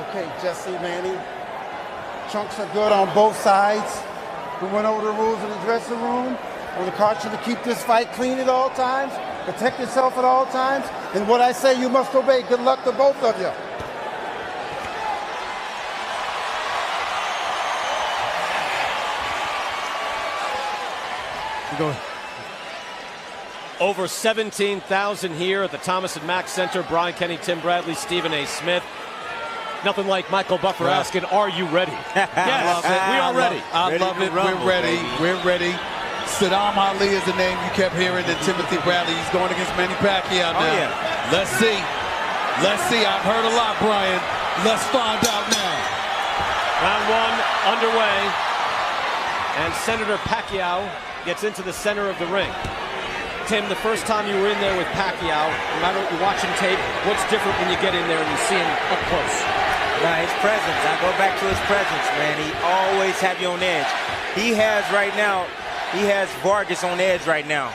Okay, Jesse, Manny. Chunks are good on both sides. We went over the rules in the dressing room. We're the coach to keep this fight clean at all times, protect yourself at all times, and what I say you must obey. Good luck to both of you. Go ahead. Over 17,000 here at the Thomas & Mack Center. Brian Kenny, Tim Bradley, Stephen A. Smith. Nothing like Michael Buffer asking, are you ready? Yes, we are ready. I love it. We're ready. We're ready. Saddam Ali is the name you kept hearing, and Timothy Bradley. He's going against Manny Pacquiao now. Yeah. Let's see. Let's see. I've heard a lot, Brian. Let's find out now. Round one underway. And Senator Pacquiao gets into the center of the ring. Tim, the first time you were in there with Pacquiao, no matter what you're watching tape, what's different when you get in there and you see him up close? Nah, his presence. I go back to his presence, man. He always have you on edge. He has right now, he has Vargas on edge right now.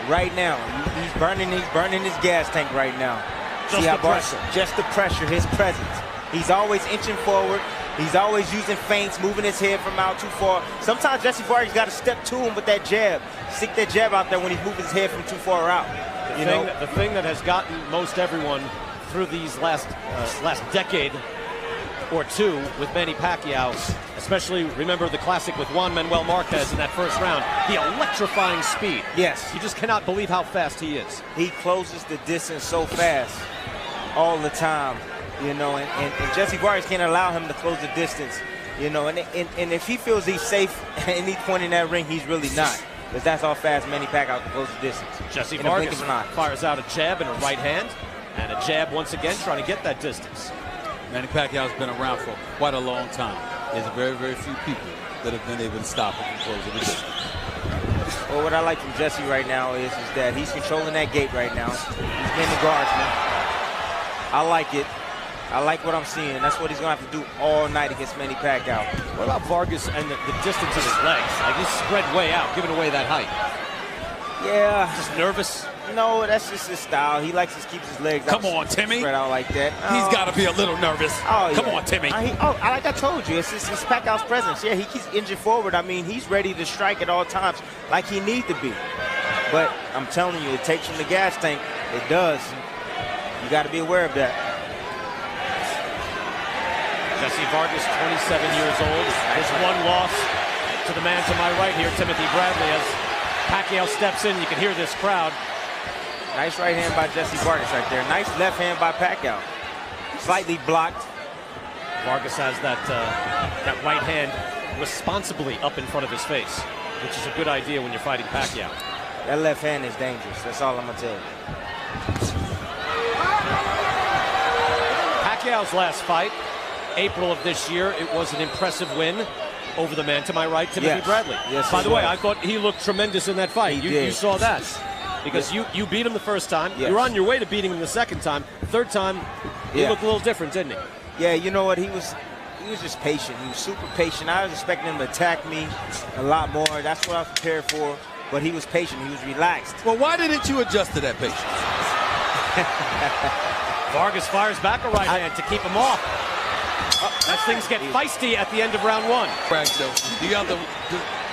Right now. He's burning his gas tank right now. Just the pressure. Just the pressure, his presence. He's always inching forward. He's always using feints, moving his head from out too far. Sometimes Jesse Vargas got to step to him with that jab. Stick that jab out there when he's moving his head from too far out. The thing that has gotten most everyone through these last decade or two with Manny Pacquiao, especially remember the classic with Juan Manuel Marquez in that first round, the electrifying speed. Yes. You just cannot believe how fast he is. He closes the distance so fast all the time. And Jesse Vargas can't allow him to close the distance, and if he feels he's safe at any point in that ring, he's really not, because that's how fast Manny Pacquiao can close the distance. Jesse Vargas fires out a jab and a right hand, and a jab once again trying to get that distance. Manny Pacquiao's been around for quite a long time. There's very, very few people that have been able to stop him from closing the distance. Well, what I like from Jesse right now is that he's controlling that gate right now. He's getting the guardsman. I like it. I like what I'm seeing. That's what he's going to have to do all night against Manny Pacquiao. What about Vargas and the distance of his legs? Like, he's spread way out, giving away that height. Yeah. Just nervous? No, that's just his style. He likes to keep his legs Come on, Timmy. Spread out like that. He's got to be a little nervous. Oh, Come yeah. on, Timmy. Like I told you, it's Pacquiao's presence. Yeah, he keeps inching forward. I mean, he's ready to strike at all times like he needs to be. But I'm telling you, it takes from the gas tank. It does. You got to be aware of that. Jesse Vargas, 27 years old. His one loss to the man to my right here, Timothy Bradley. As Pacquiao steps in, you can hear this crowd. Nice right hand by Jesse Vargas right there. Nice left hand by Pacquiao. Slightly blocked. Vargas has that right hand responsibly up in front of his face, which is a good idea when you're fighting Pacquiao. That left hand is dangerous. That's all I'm going to tell you. Pacquiao's last fight, April of this year, it was an impressive win over the man to my right, Timothy Bradley. Yes, by the way, I thought he looked tremendous in that fight. You saw that. Because you beat him the first time. Yes. You're on your way to beating him the second time. Third time, he looked a little different, didn't he? Yeah, you know what? He was just patient. He was super patient. I was expecting him to attack me a lot more. That's what I was prepared for. But he was patient. He was relaxed. Well, why didn't you adjust to that patience? Vargas fires back a right hand to keep him off. As things get feisty at the end of round one.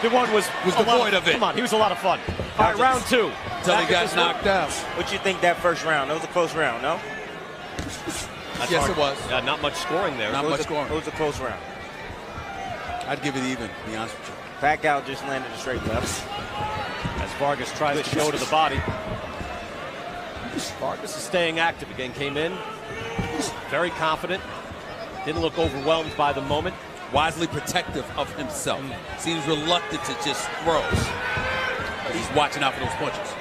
The one was devoid of it. Come on, he was a lot of fun. All right, round two. Until he got knocked out. What you think that first round? That was a close round, no? Yes, it was. Not much scoring there. Not much scoring. It was a close round. I'd give it even, to be honest with you. Pacquiao just landed a straight left. As Vargas tries to go to the body. Vargas is staying active again. Came in very confident. Didn't look overwhelmed by the moment. Wisely protective of himself. Seems reluctant to just throw. He's watching out for those punches.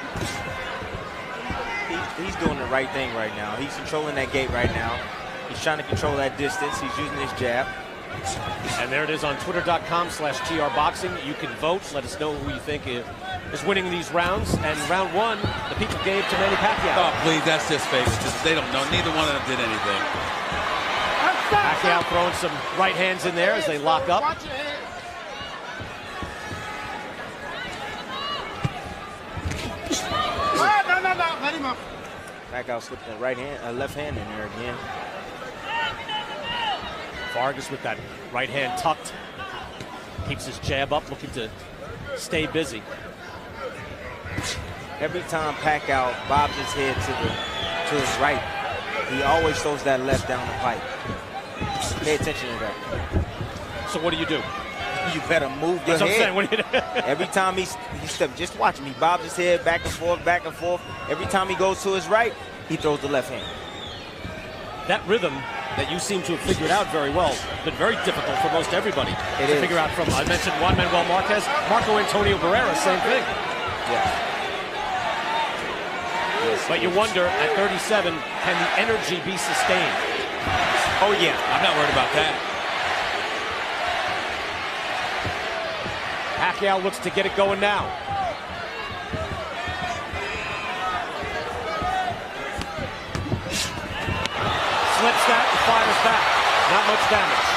He's doing the right thing right now. He's controlling that gate right now. He's trying to control that distance. He's using his jab. And there it is on twitter.com/trboxing. You can vote. Let us know who you think is winning these rounds. And round one, the people gave to Manny Pacquiao. Oh, please, that's just favoritism. They don't know. Neither one of them did anything. Pacquiao throwing some right hands in there as they lock up. Pacquiao slipped a left hand in there again. Vargas with that right hand tucked. Keeps his jab up, looking to stay busy. Every time Pacquiao bobs his head to his right, he always throws that left down the pipe. Pay attention to that. So what do? You better move your That's what I'm head. saying. What do you do? Every time he steps, just watch him. He bobs his head back and forth, back and forth. Every time he goes to his right, he throws the left hand. That rhythm that you seem to have figured out very well has been very difficult for most everybody to figure out. From, I mentioned Juan Manuel Marquez, Marco Antonio Barrera, same thing. Yes. But you wonder, at 37, can the energy be sustained? Oh, yeah. I'm not worried about that. Pacquiao looks to get it going now. Slips that and fires back. Not much damage.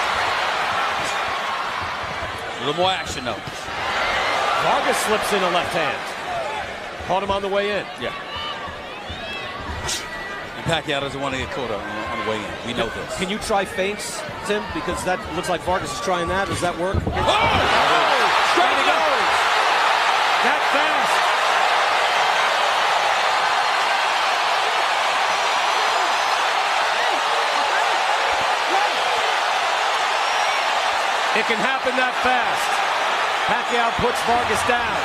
A little more action, though. Vargas slips in a left hand. Caught him on the way in. Yeah. And Pacquiao doesn't want to get caught up on the way in. We know this. Can you try feints, Tim? Because that looks like Vargas is trying that. Does that work? Oh! Straight he goes! That fast! It can happen that fast. Pacquiao puts Vargas down.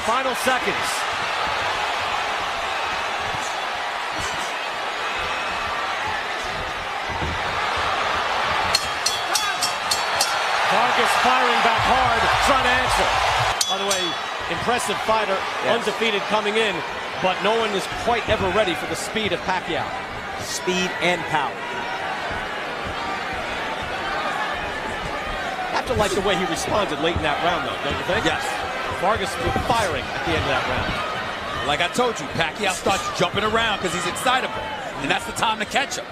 Final seconds. Vargas firing back hard, trying to answer. By the way, impressive fighter, undefeated coming in, but no one is quite ever ready for the speed of Pacquiao. Speed and power. Have to like the way he responded late in that round, though, don't you think? Yes. Vargas was firing at the end of that round. Like I told you, Pacquiao starts jumping around because he's excitable, and that's the time to catch him.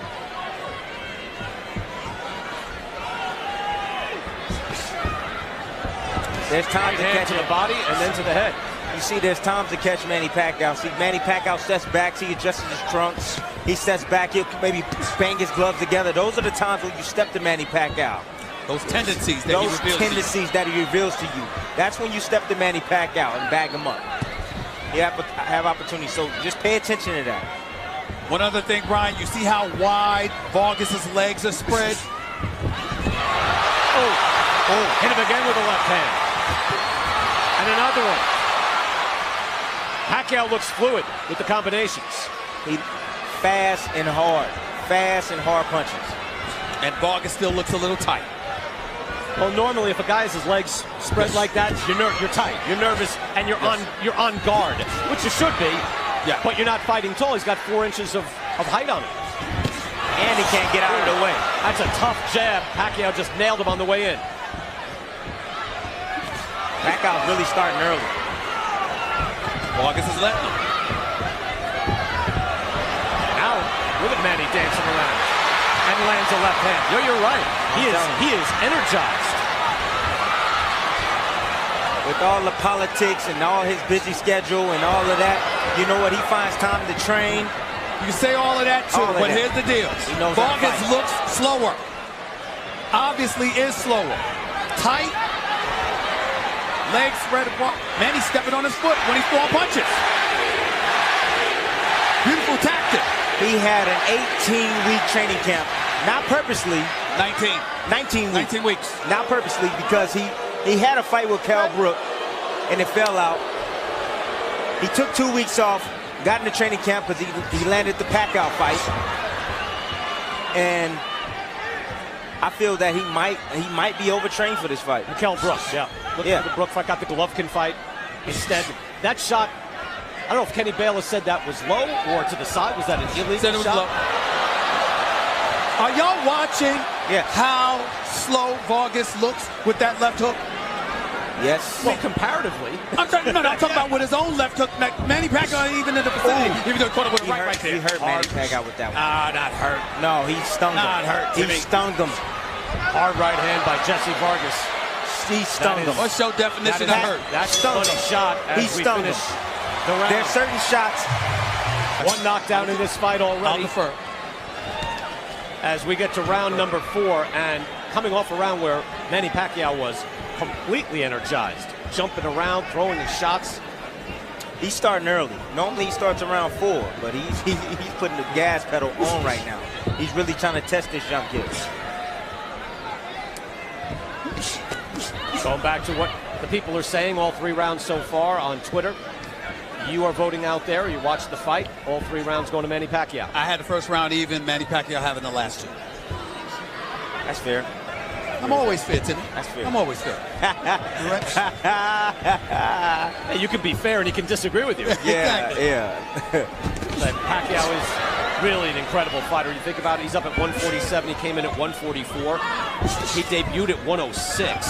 There's time to catch to the body and then to the head. You see, there's times to catch Manny Pacquiao. See, Manny Pacquiao steps back, he adjusts his trunks. He steps back, he'll maybe bang his gloves together. Those are the times when you step to Manny Pacquiao. Those tendencies that he reveals to you. That's when you step to Manny Pacquiao and bag him up. You have opportunity, so just pay attention to that. One other thing, Brian, you see how wide Vargas's legs are spread? Hit him again with a left hand. And another one. Pacquiao looks fluid with the combinations. He fast and hard punches. And Vargas still looks a little tight. Well, normally if a guy has his legs spread like that, you're tight, you're nervous, and you're on guard, which you should be. Yeah. But you're not fighting tall. He's got 4 inches of height on him. And he can't get out of the way. That's a tough jab. Pacquiao just nailed him on the way in. Pacquiao's really starting early. Vargas is letting him. Now, look at Manny dancing around. And lands a left hand. You're right. He is energized. With all the politics and all his busy schedule and all of that, you know what? He finds time to train. You can say all of that too, but here's the deal. Vargas looks slower. Obviously is slower. Tight. Legs spread apart. Manny's stepping on his foot when he's throwing punches. Beautiful tactic. He had an 18-week training camp, not purposely. 19 weeks. Not purposely, because he had a fight with Cal Brook, and it fell out. He took 2 weeks off, got in the training camp because he landed the Pacquiao fight. And I feel that he might be overtrained for this fight. Cal Brook, Look at the Brook fight, got the Golovkin fight. Instead, that shot, I don't know if Kenny Bayless said that was low or to the side. Was that an illegal shot? Low. Are y'all watching how slow Vargas looks with that left hook? Yes. Well, comparatively. I'm talking about with his own left hook. Manny Pacquiao even in the vicinity. Even though he caught him with a right there. He hurt Manny Pacquiao with that one. Not hurt. No, he stung him. Not hurt. He stung him. Hard right hand by Jesse Vargas. He stung him. What's your definition of hurt? That's a funny shot as we finish the round. There's certain shots. One knockdown in this fight already. I'll defer. as we get to round number 4, and coming off a round where Manny Pacquiao was completely energized, jumping around, throwing his shots. He's starting early. Normally he starts around 4, but he's putting the gas pedal on right now. He's really trying to test this young kid. Going back to what the people are saying, all 3 rounds so far on Twitter. You are voting out there. You watched the fight. All 3 rounds going to Manny Pacquiao. I had the first round even. Manny Pacquiao having the last 2. That's fair. I'm always fair, Timmy. That's fair. I'm always fair. Hey, you can be fair and he can disagree with you. Yeah, Exactly. yeah. Pacquiao is really an incredible fighter. You think about it, he's up at 147. He came in at 144. He debuted at 106.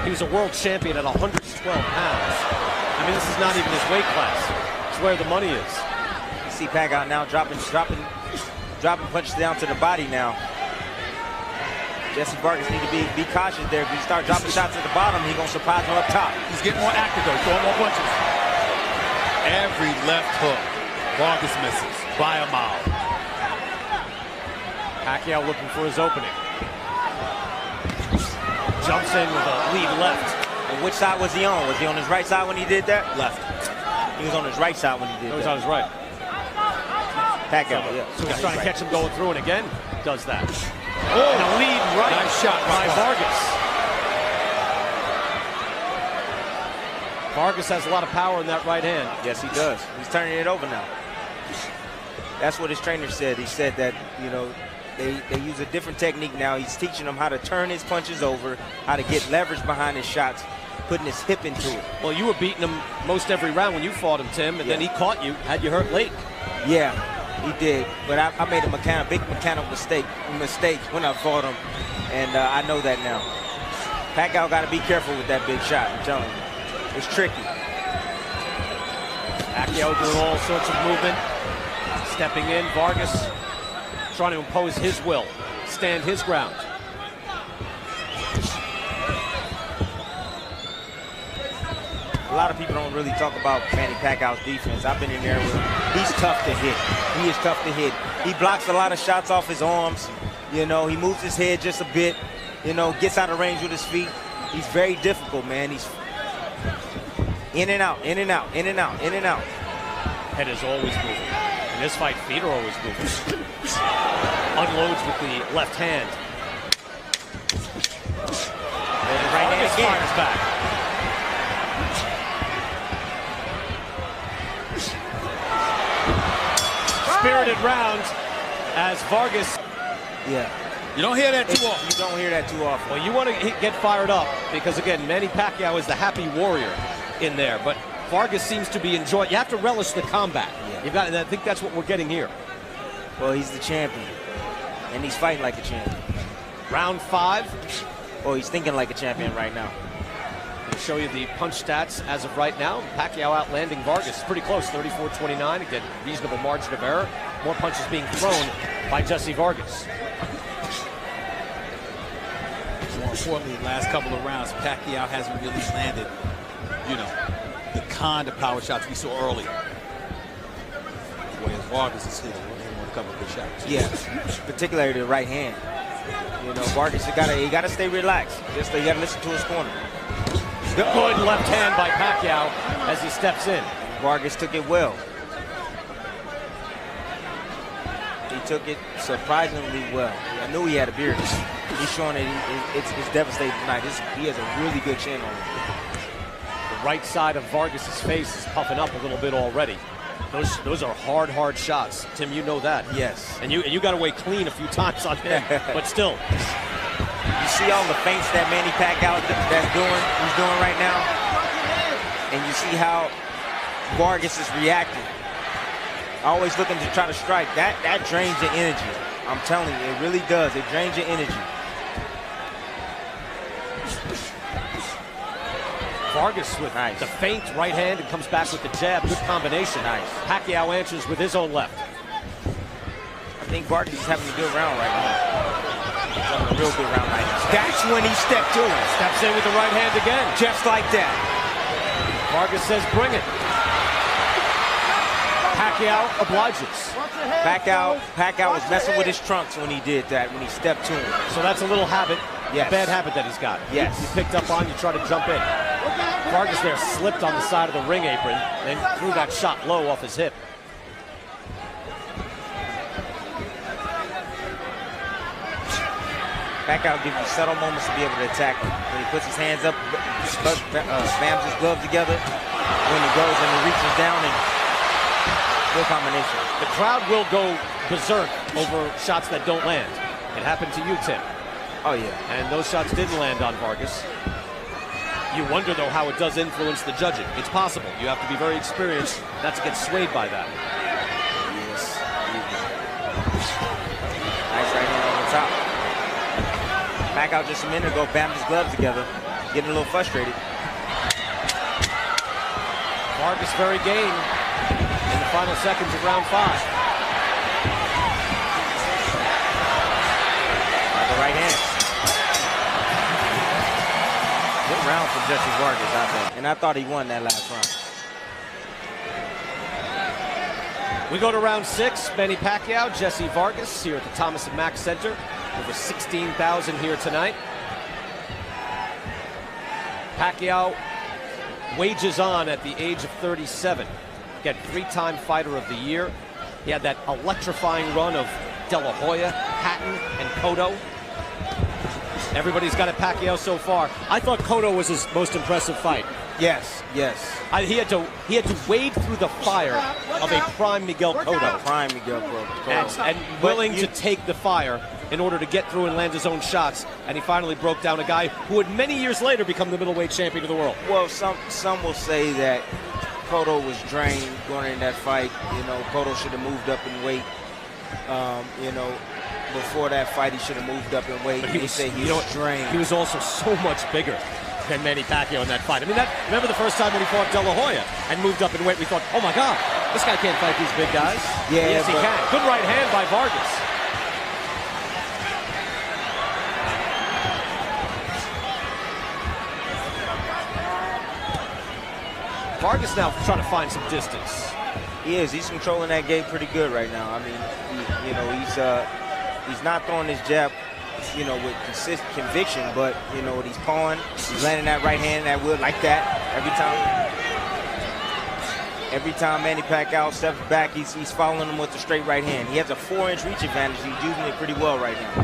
He was a world champion at 112 pounds. I mean, this is not even his weight class. It's where the money is. You see Pacquiao now dropping punches down to the body now. Jesse Vargas need to be cautious there. If he start dropping shots at the bottom, he's going to surprise him up top. He's getting more active though, throwing more punches. Every left hook, Vargas misses by a mile. Pacquiao looking for his opening. Jumps in with a lead left. And which side was he on? Was he on his right side when he did that? Left. He was on his right side when he did that. He was on his right. Pacquiao, yeah. So he's trying to catch him going through, and again, does that. Oh, And a lead right nice shot by Vargas. Vargas has a lot of power in that right hand. Yes, he does. He's turning it over now. That's what his trainer said. He said that, you know, they use a different technique now. He's teaching him how to turn his punches over, how to get leverage behind his shots, putting his hip into it. Well, you were beating him most every round when you fought him, Tim, and then he caught you, had you hurt late. Yeah, he did. But I made a big mechanical mistake when I fought him, and I know that now. Pacquiao got to be careful with that big shot, I'm telling you. It's tricky. Pacquiao doing all sorts of movement, stepping in. Vargas trying to impose his will, stand his ground. A lot of people don't really talk about Manny Pacquiao's defense. I've been in there with him. He's tough to hit. He is tough to hit. He blocks a lot of shots off his arms. You know, he moves his head just a bit. You know, gets out of range with his feet. He's very difficult, man. He's in and out, in and out, in and out, in and out. Head is always moving. In this fight, feet are always moving. Unloads with the left hand. There's the right hand again. Fires back. Spirited round as Vargas. Yeah. You don't hear that too often. You don't hear that too often. Well, you want to get fired up because, again, Manny Pacquiao is the happy warrior in there, but Vargas seems to be enjoying. You have to relish the combat. Yeah. You've got, and I think that's what we're getting here. Well, he's the champion, and he's fighting like a champion. Round 5. Oh, he's thinking like a champion right now. I'll show you the punch stats as of right now. Pacquiao outlanding Vargas. Pretty close, 34-29. Again, reasonable margin of error. More punches being thrown by Jesse Vargas. More importantly, the last couple of rounds, Pacquiao hasn't really landed, you know, the kind of power shots we saw earlier. Whereas Vargas is hitting a couple of good shots. Yeah, particularly the right hand. You know, Vargas, he gotta stay relaxed. Just you gotta listen to his corner. Good left hand by Pacquiao as he steps in. Vargas took it well. He took it surprisingly well. I knew he had a beard. He's showing that it's devastating tonight. He has a really good chin on him. The right side of Vargas's face is puffing up a little bit already. Those are hard shots. Tim, you know that. Yes. And you got away clean a few times on him, but still. You see all the feints that Manny Pacquiao he's doing right now, and you see how Vargas is reacting. Always looking to try to strike. That drains your energy. I'm telling you, it really does. It drains your energy. Vargas with the feint right hand and comes back with the jab. Good combination. Nice. Pacquiao answers with his own left. I think Vargas is having a good round right now. He's having a real good round right now. That's when he stepped to him. Steps in with the right hand again. Just like that. Vargas says, bring it. Pacquiao obliges. Pacquiao was messing with his trunks when he did that, when he stepped to him. So that's a little habit, yes. a bad habit that he's got. Yes. You picked up on, you try to jump in. Vargas there slipped on the side of the ring apron, then threw that shot low off his hip. Pacquiao gives you subtle moments to be able to attack him. When he puts his hands up, spams his gloves together, when he goes and he reaches down and good combination. The crowd will go berserk over shots that don't land. It happened to you, Tim. Oh, yeah. And those shots didn't land on Vargas. You wonder, though, how it does influence the judging. It's possible. You have to be very experienced not to get swayed by that. Yes. Nice right hand on the top. Pacquiao just a minute ago bammed his gloves together, getting a little frustrated. Vargas very game in the final seconds of round 5. The right hand. Good round for Jesse Vargas, I think. And I thought he won that last round. We go to round 6. Manny Pacquiao, Jesse Vargas here at the Thomas & Mack Center. Over 16,000 here tonight. Pacquiao wages on at the age of 37. Again, 3-time Fighter of the Year. He had that electrifying run of De La Hoya, Hatton, and Cotto. Everybody's got a Pacquiao so far. I thought Cotto was his most impressive fight. Yes, yes. He had to wade through the fire of a prime Miguel Cotto. Prime Miguel Cotto. And willing to take the fire in order to get through and land his own shots. And he finally broke down a guy who would many years later become the middleweight champion of the world. Well, some will say that Cotto was drained going in that fight. You know, Cotto should have moved up in weight. You know, before that fight, he should have moved up in weight. But he was drained. He was also so much bigger than Manny Pacquiao in that fight. I mean, remember the first time when he fought De La Hoya and moved up in weight, we thought, oh my God, this guy can't fight these big guys. Yeah, yes, he can. Good right hand by Vargas. Vargas now trying to find some distance. He is. He's controlling that gate pretty good right now. I mean, he's not throwing his jab, you know, with consistent conviction, but you know what, he's pawing. He's landing that right hand, that wood like that every time. Every time Manny Pacquiao steps back, he's following him with a straight right hand. He has a 4-inch reach advantage. He's using it pretty well right now.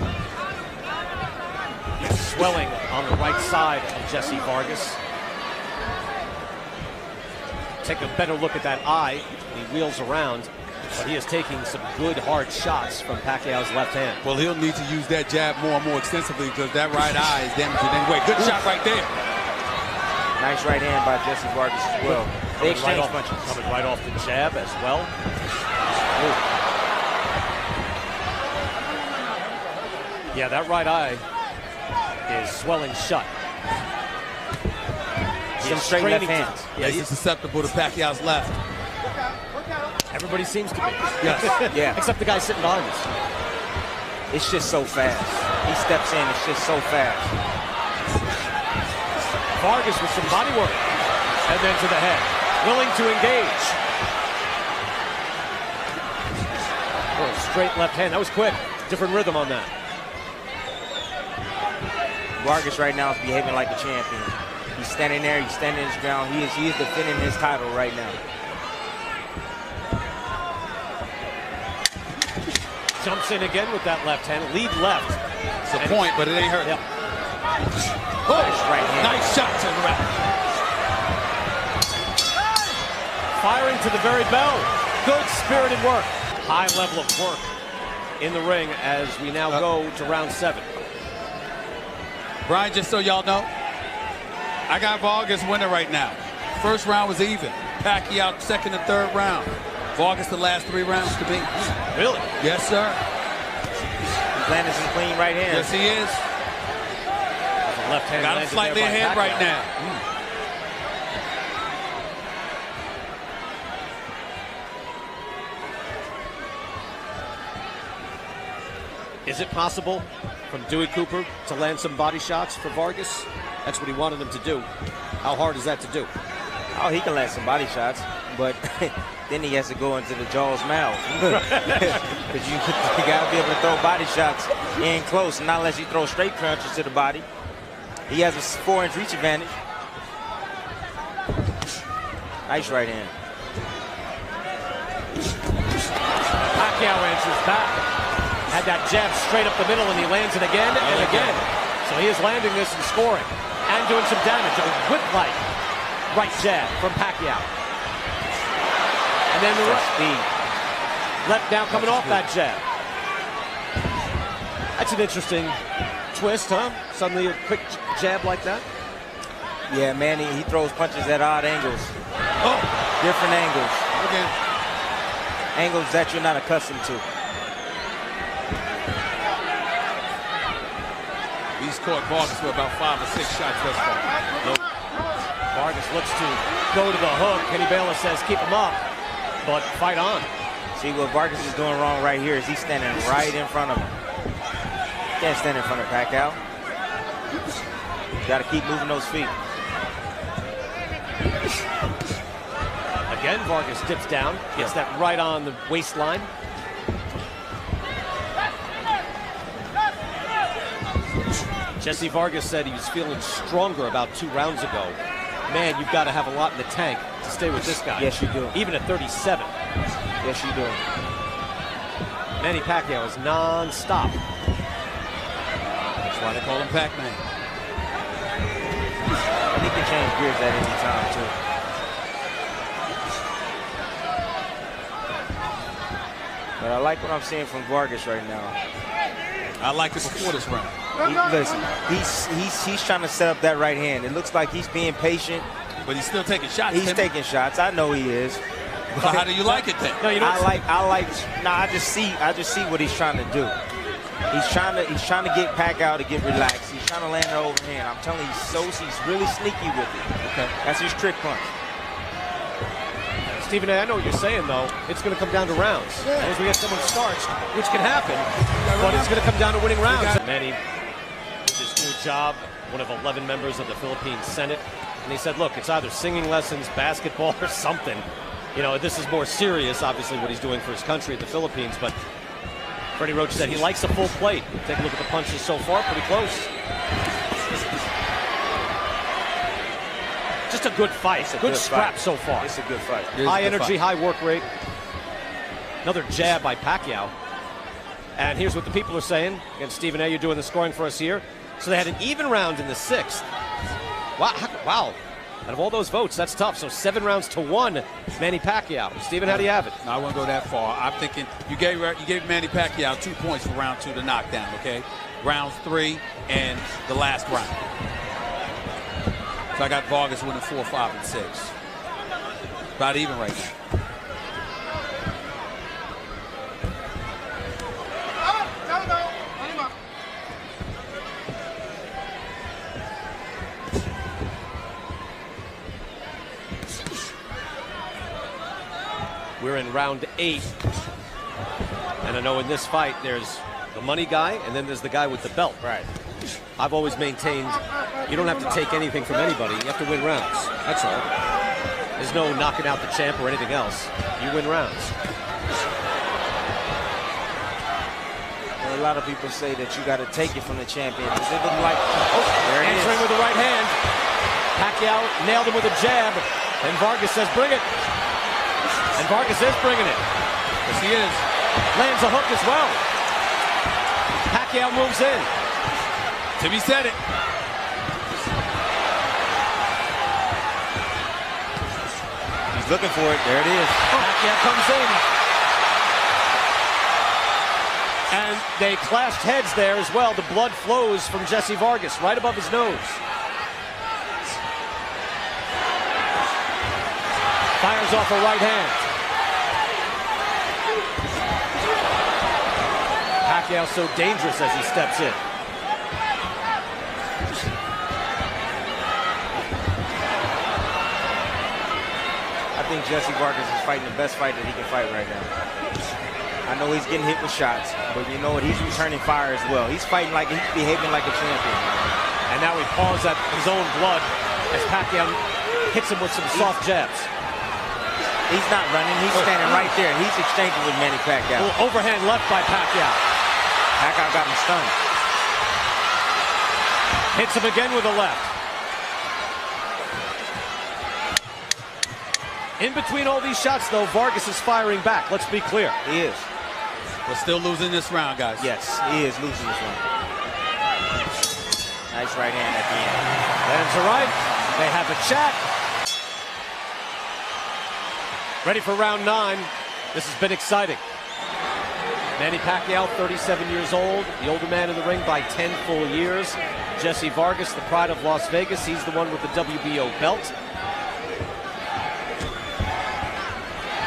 He's swelling on the right side of Jesse Vargas. Take a better look at that eye. He wheels around, but he is taking some good hard shots from Pacquiao's left hand. Well, he'll need to use that jab more and more extensively because that right eye is damaging anyway. Good shot right there. Nice right hand by Jesse Vargas as well. They exchange punches. Coming right off the jab as well. Ooh. Yeah, that right eye is swelling shut. Some straight left hands. Yeah, he's susceptible to Pacquiao's left. Everybody seems to be. Yes. Yeah. Except the guy sitting behind us. It's just so fast. He steps in, it's just so fast. Vargas with some body work. And then to the head. Willing to engage. Oh, straight left hand. That was quick. Different rhythm on that. Vargas right now is behaving like a champion. He's standing there, he's standing his ground. He is defending his title right now. Jumps in again with that left hand. Lead left. It's a point, but it ain't hurt. Yep. Oh, nice right hand. Nice shot to the right. Firing to the very bell. Good spirited work. High level of work in the ring as we now go to round 7. Brian, just so y'all know, I got Vargas winning right now. First round was even. Pacquiao second and third round. Vargas the last 3 rounds to beat. Really? Yes, sir. He's landing some clean right hands. Yes, he is. The left hand got him slightly ahead right now. Is it possible from Dewey Cooper to land some body shots for Vargas? That's what he wanted him to do. How hard is that to do? Oh, he can land some body shots. but then he has to go into the jaw's mouth. Because you got to be able to throw body shots in close, not unless you throw straight punches to the body. He has a 4-inch reach advantage. Nice right hand. Pacquiao answers back. Had that jab straight up the middle, and he lands it again and again. So he is landing this and scoring and doing some damage. A whip-like right jab from Pacquiao. And then the right speed. Left now coming off that jab. That's an interesting twist, huh? Suddenly a quick jab like that. Yeah, man, he throws punches at odd angles. Oh, different angles. Okay. Angles that you're not accustomed to. He's caught Vargas with about 5 or 6 shots thus far. Nope. Vargas looks to go to the hook. Kenny Bayless says keep him up, but fight on. See, what Vargas is doing wrong right here is he's standing right in front of him. Can't stand in front of Pacquiao. Got to keep moving those feet. Again, Vargas dips down, gets that right on the waistline. Jesse Vargas said he was feeling stronger about 2 rounds ago. Man, you've got to have a lot in the tank to stay with this guy. Yes, you do. Even at 37. Yes, you do. Manny Pacquiao is non-stop. That's why they call him Pac-Man. And he can change gears at any time, too. But I like what I'm seeing from Vargas right now. I liked it before this round. Listen, he's trying to set up that right hand. It looks like he's being patient. But he's still taking shots. He's taking shots. I know he is. So how do you like it then? No, you don't. I just see what he's trying to do. He's trying to get Pacquiao to get relaxed. He's trying to land an overhand. I'm telling you, he's really sneaky with it. Okay. That's his trick punch. Stephen A., I know what you're saying, though. It's going to come down to rounds. As we get someone starched, which can happen, but it's going to come down to winning rounds. Manny did his good job, one of 11 members of the Philippine Senate. And he said, look, it's either singing lessons, basketball, or something. You know, this is more serious, obviously, what he's doing for his country at the Philippines. But Freddie Roach said he likes a full plate. Take a look at the punches so far, pretty close. Just a good fight. Good scrap so far. It's a good fight. High energy, high work rate. Another jab by Pacquiao. And here's what the people are saying. Again, Stephen A., you're doing the scoring for us here. So they had an even round in the 6th. Wow. Out of all those votes, that's tough. So 7 rounds to 1, Manny Pacquiao. Stephen, how do you have it? No, I won't go that far. I'm thinking you gave Manny Pacquiao 2 points for round 2 to knockdown, okay? Rounds 3 and the last round. So I got Vargas winning 4, 5, and 6. About even right now. We're in round 8. And I know in this fight, there's the money guy, and then there's the guy with the belt. Right. I've always maintained you don't have to take anything from anybody. You have to win rounds. That's all. There's no knocking out the champ or anything else. You win rounds. Well, a lot of people say that you got to take it from the champion. Does it look like... there it answering is. with the right hand. Pacquiao nailed him with a jab. And Vargas says, bring it. And Vargas is bringing it. Yes, he is. Lands a hook as well. Pacquiao moves in. Timmy said it. He's looking for it. There it is. Pacquiao comes in. And they clashed heads there as well. The blood flows from Jesse Vargas right above his nose. Fires off a right hand. Pacquiao so dangerous as he steps in. I think Jesse Vargas is fighting the best fight that he can fight right now. I know he's getting hit with shots, but you know what? He's returning fire as well. He's fighting like he's behaving like a champion. And now he paws at his own blood as Pacquiao hits him with some soft jabs. He's not running. He's standing right there. He's exchanging with Manny Pacquiao. Overhand left by Pacquiao. Pacquiao got him stunned. Hits him again with a left. In between all these shots, though, Vargas is firing back. Let's be clear. He is. We're still losing this round, guys. Yes, he is losing this one. Nice right hand at the end. Lands a right. They have a chat. Ready for round 9. This has been exciting. Manny Pacquiao, 37 years old, the older man in the ring by 10 full years. Jesse Vargas, the pride of Las Vegas. He's the one with the WBO belt.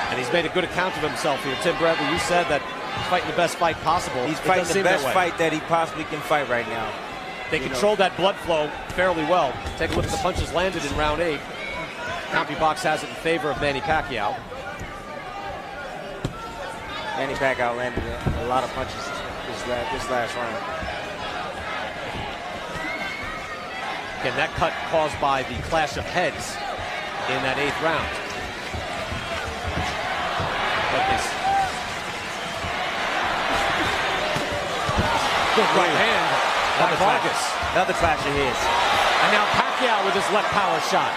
And he's made a good account of himself here. Tim Bradley, you said that he's fighting the best fight possible. He's fighting the best fight that he possibly can fight right now. They controlled that blood flow fairly well. Take a look at the punches landed in round 8. CompuBox has it in favor of Manny Pacquiao. Manny Pacquiao landed a lot of punches this last round. Again, that cut caused by the clash of heads in that 8th round. Good right hand by Vargas. Another clash of heads. And now Pacquiao with his left power shot.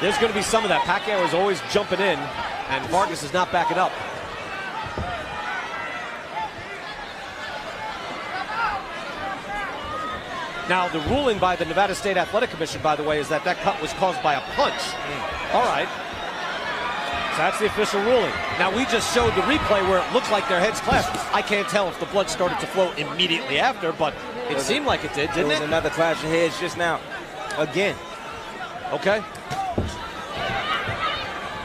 There's going to be some of that. Pacquiao is always jumping in, and Vargas is not backing up. Now, the ruling by the Nevada State Athletic Commission, by the way, is that that cut was caused by a punch. All right. So that's the official ruling. Now, we just showed the replay where it looks like their heads clashed. I can't tell if the blood started to flow immediately after, but it seemed like it did, didn't it? There was another clash of heads just now. Again. Okay.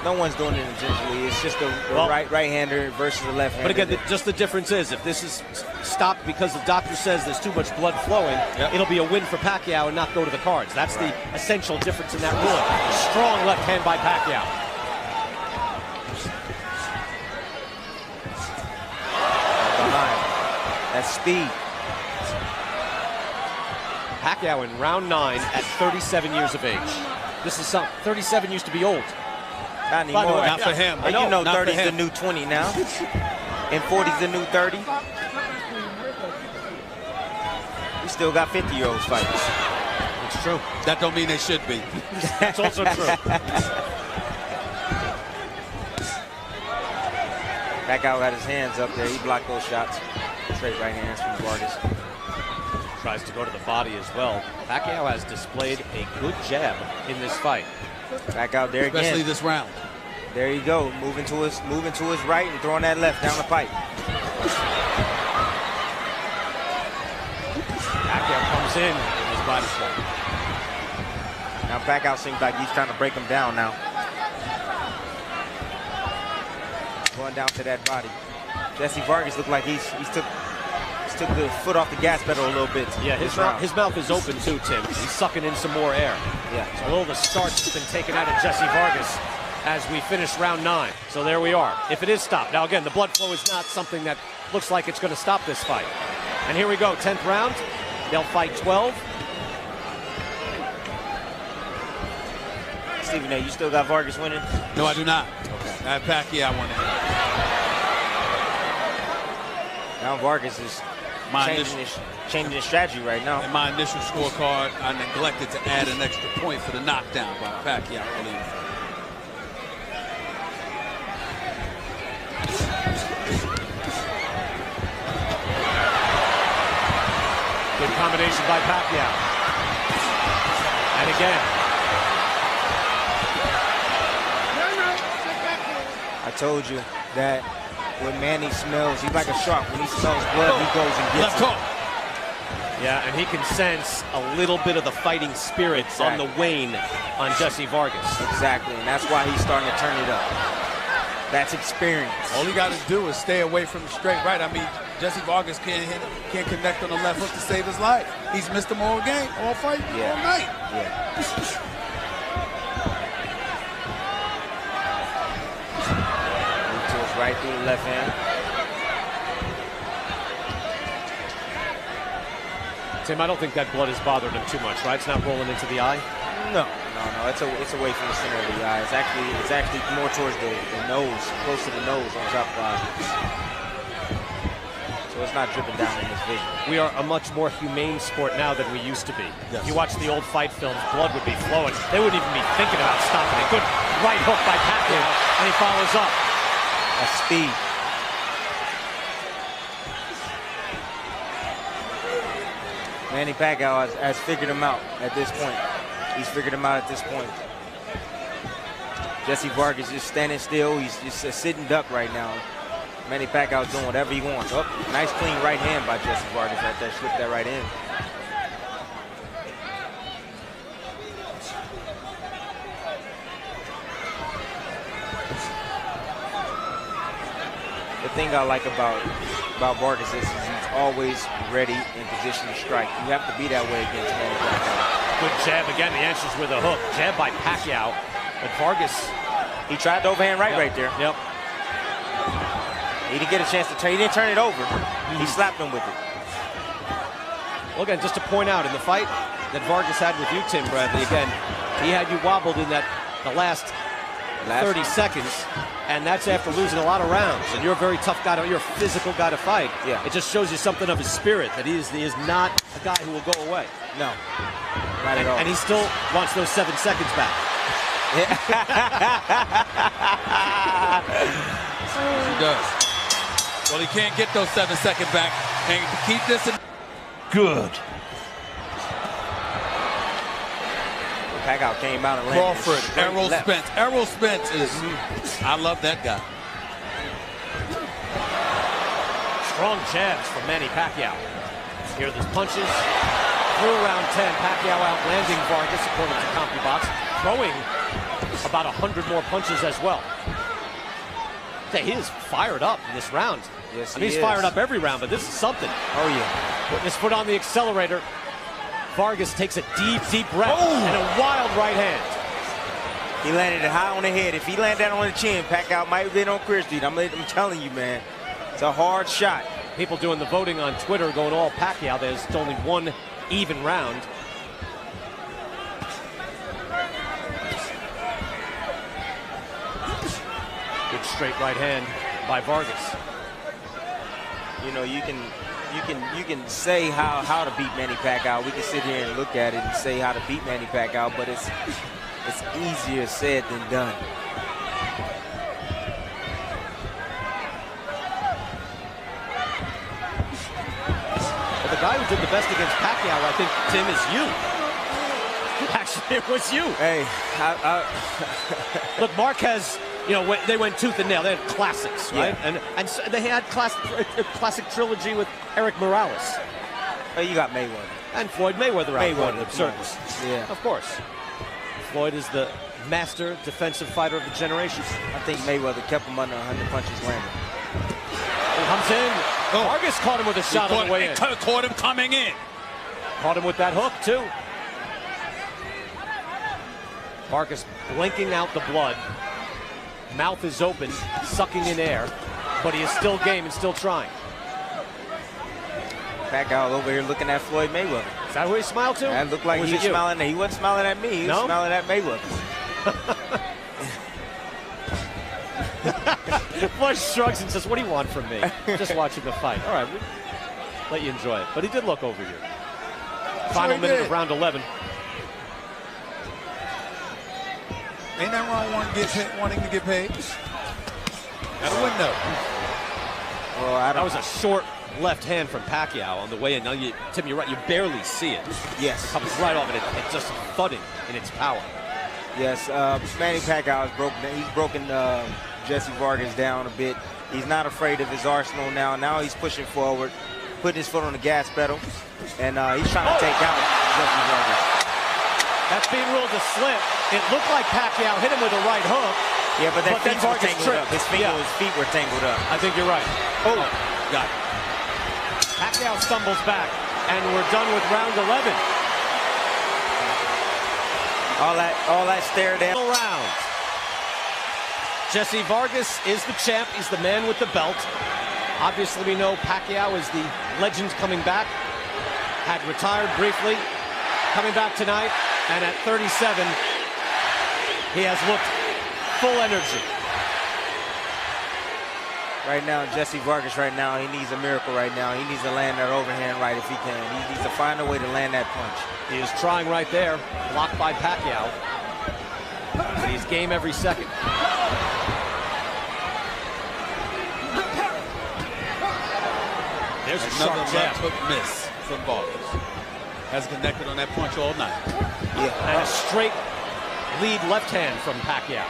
No one's doing it intentionally. It's just a right-hander versus a left-hander. But again, just the difference is, if this is stopped because the doctor says there's too much blood flowing, it'll be a win for Pacquiao and not go to the cards. That's the essential difference in that ruling. Strong left hand by Pacquiao. That's speed. Pacquiao in round 9 at 37 years of age. This is something. 37 used to be old. Not anymore. Not for him. And you know 30's the new 20 now. And 40's the new 30. We still got 50-year-olds fighting. It's true. That don't mean they should be. That's also true. Pacquiao got his hands up there. He blocked those shots. Straight right hands from Vargas. Tries to go to the body as well. Pacquiao has displayed a good jab in this fight. Back out there again. Especially this round. There you go. Moving to his right and throwing that left down the pipe. Pacquiao comes in with his body shot. Now Pacquiao seems like he's trying to break him down now. Going down to that body. Jesse Vargas looked like he's took the foot off the gas pedal a little bit. Yeah, his mouth is open too, Tim. He's sucking in some more air. Yeah. So a little of the starch has been taken out of Jesse Vargas as we finish round 9. So there we are. If it is stopped. Now again, the blood flow is not something that looks like it's going to stop this fight. And here we go, 10th round. They'll fight 12. Stephen A., you still got Vargas winning? No, I do not. Okay. I have Pacquiao winning. Now Vargas is changing his strategy right now. In my initial scorecard, I neglected to add an extra point for the knockdown by Pacquiao. Good combination by Pacquiao. And again. I told you that when Manny smells, he's like a shark. When he smells blood, he goes and gets it. Yeah, and he can sense a little bit of the fighting spirit on the wane on Jesse Vargas. Exactly, and that's why he's starting to turn it up. That's experience. All he got to do is stay away from the straight right. I mean, Jesse Vargas can't connect on the left hook to save his life. He's missed them all game, all fight, all night. Yeah. Right through the left hand. Tim, I don't think that blood has bothered him too much, right? It's not rolling into the eye? No, No, it's away from the center of the eye. It's actually more towards the nose, close to the nose on top of the eye. So it's not dripping down in his vision. We are a much more humane sport now than we used to be. Yes. If you watch the old fight films, blood would be flowing. They wouldn't even be thinking about stopping it. Good right hook by Pacquiao, and he follows up. That's speed. Manny Pacquiao has figured him out at this point. He's figured him out at this point. Jesse Vargas just standing still. He's just a sitting duck right now. Manny Pacquiao doing whatever he wants. Oh, nice clean right hand by Jesse Vargas right there. Slipped that right in. The thing I like about Vargas is he's always ready in position to strike. You have to be that way against Manny Pacquiao. Good jab again. The answer's with a hook. Jab by Pacquiao, but Vargas. He tried the overhand right there. Yep. He didn't get a chance to turn. He didn't turn it over. He slapped him with it. Well, again, just to point out, in the fight that Vargas had with you, Tim Bradley, again, he had you wobbled in the last 30 seconds, and that's after losing a lot of rounds. And you're a very tough guy. You're a physical guy to fight. Yeah. It just shows you something of his spirit, that he is not a guy who will go away. No, not at all. And he still wants those 7 seconds back. He does. Well, he can't get those 7 seconds back. And to keep this in. Good. Pacquiao came out and landed. Crawford, Errol Spence. Errol Spence is, I love that guy. Strong jabs from Manny Pacquiao. Here are those punches. Through round 10, Pacquiao outlanding Vargas, according to CompuBox, throwing about 100 more punches as well. He is fired up in this round. Yes, he's fired up every round, but this is something. Oh, yeah. Putting his foot on the accelerator. Vargas takes a deep breath and a wild right hand. He landed it high on the head. If he landed that on the chin, Pacquiao might have been on Chris Street. I'm telling you, man. It's a hard shot. People doing the voting on Twitter going all Pacquiao. There's only one even round. Good straight right hand by Vargas. You know, you can say how to beat Manny Pacquiao. We can sit here and look at it and say how to beat Manny Pacquiao, but it's easier said than done. But the guy who did the best against Pacquiao, I think, Tim, is you. Actually, it was you. Hey, look, Marquez. You know, they went tooth and nail. They had classics, right? Yeah. And so they had a classic trilogy with Eric Morales. Oh, you got Mayweather. And Floyd Mayweather out of absurdness. Yeah. Of course. Floyd is the master defensive fighter of the generation. I think Mayweather kept him under 100 punches landing. He comes in. Vargas caught him with a shot on the way in. Caught him coming in. Caught him with that hook, too. Vargas blinking out the blood. Mouth is open, sucking in air, but he is still game and still trying. Pacquiao over here looking at Floyd Mayweather. Is that who he smiled to? That looked like he was smiling. He wasn't smiling at me. He was smiling at Mayweather. Floyd shrugs and says, "What do you want from me?" Just watching the fight. All right, we'll let you enjoy it. But he did look over you. Final minute of round 11. Ain't nothing wrong wanting to get paid. Got a window. Well, that was a short left hand from Pacquiao on the way in. Now, Tim, you're right. You barely see it. Yes. It comes right off, and it's just thudding in its power. Yes, Manny Pacquiao has broken Jesse Vargas down a bit. He's not afraid of his arsenal now. Now he's pushing forward, putting his foot on the gas pedal, and he's trying to take out Jesse Vargas. That's being ruled a slip. It looked like Pacquiao hit him with a right hook. Yeah, but that feet were tangled up. His feet were tangled up. I think you're right. Oh, got it. Pacquiao stumbles back, and we're done with round 11. All that stare down. Round. Jesse Vargas is the champ. He's the man with the belt. Obviously, we know Pacquiao is the legend coming back. Had retired briefly, coming back tonight, and at 37, He has looked full energy. Right now, Jesse Vargas right now, he needs a miracle right now. He needs to land that overhand right if he can. He needs to find a way to land that punch. He is trying right there, blocked by Pacquiao. But he's game every second. There's a another sharp jab. left hook miss from Vargas. Has connected on that punch all night. Yeah. And a straight lead left hand from Pacquiao.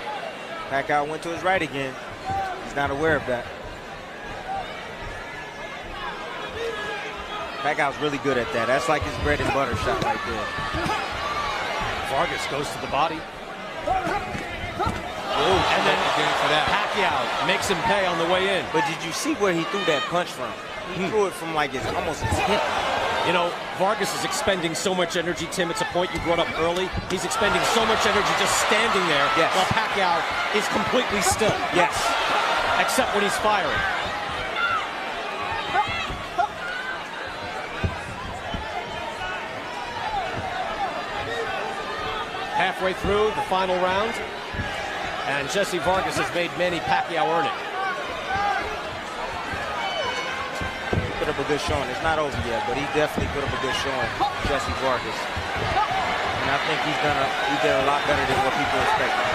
Pacquiao went to his right again. He's not aware of that. Pacquiao's really good at that. That's like his bread and butter shot right there. Vargas goes to the body. And then again for that. Pacquiao makes him pay on the way in. But did you see where he threw that punch from? He threw it from like almost his hip. You know, Vargas is expending so much energy, Tim. It's a point you brought up early. He's expending so much energy just standing there while Pacquiao is completely still. Yes. Except when he's firing. Halfway through the final round, and Jesse Vargas has made Manny Pacquiao earn it. He put up a good showing. It's not over yet, but he definitely put up a good showing, Jesse Vargas. And I think he did a lot better than what people expected.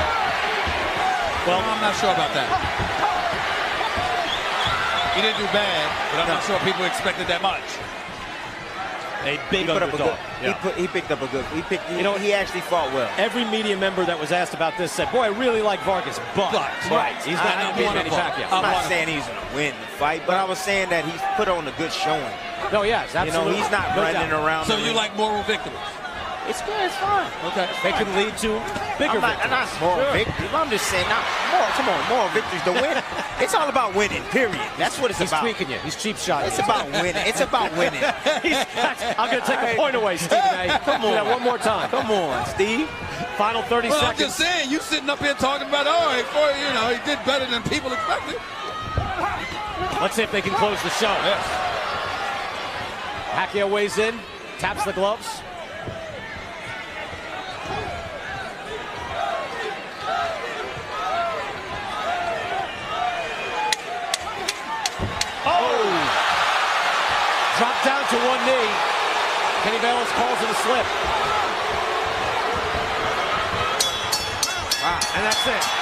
Well, I'm not sure about that. He didn't do bad, but I'm not sure people expected that much. A big underdog. He picked up a good. He actually fought well. Every media member that was asked about this said, "Boy, I really like Vargas, but he's not beating Manny Pacquiao." I'm not saying he's going to win the fight, but I was saying that he's put on a good showing. No, yes, absolutely. You know, he's not running around. So you like moral victories? It's good. It's fine. Okay. They can lead to bigger victories. Not moral victories. I'm just saying, not moral. Come on, moral victories to win. It's all about winning. Period. That's what it's about. He's tweaking you. He's cheap shotting. It's about winning. It's about winning. I'm going to take a point away, Stephen A. Come on. One more time. Come on, Steve. Final 30 seconds. I'm just saying, you sitting up here talking about, he did better than people expected. Let's see if they can close the show. Yes. Pacquiao weighs in, taps the gloves. Dropped down to one knee. Kenny Bayless calls it a slip. Wow. And that's it.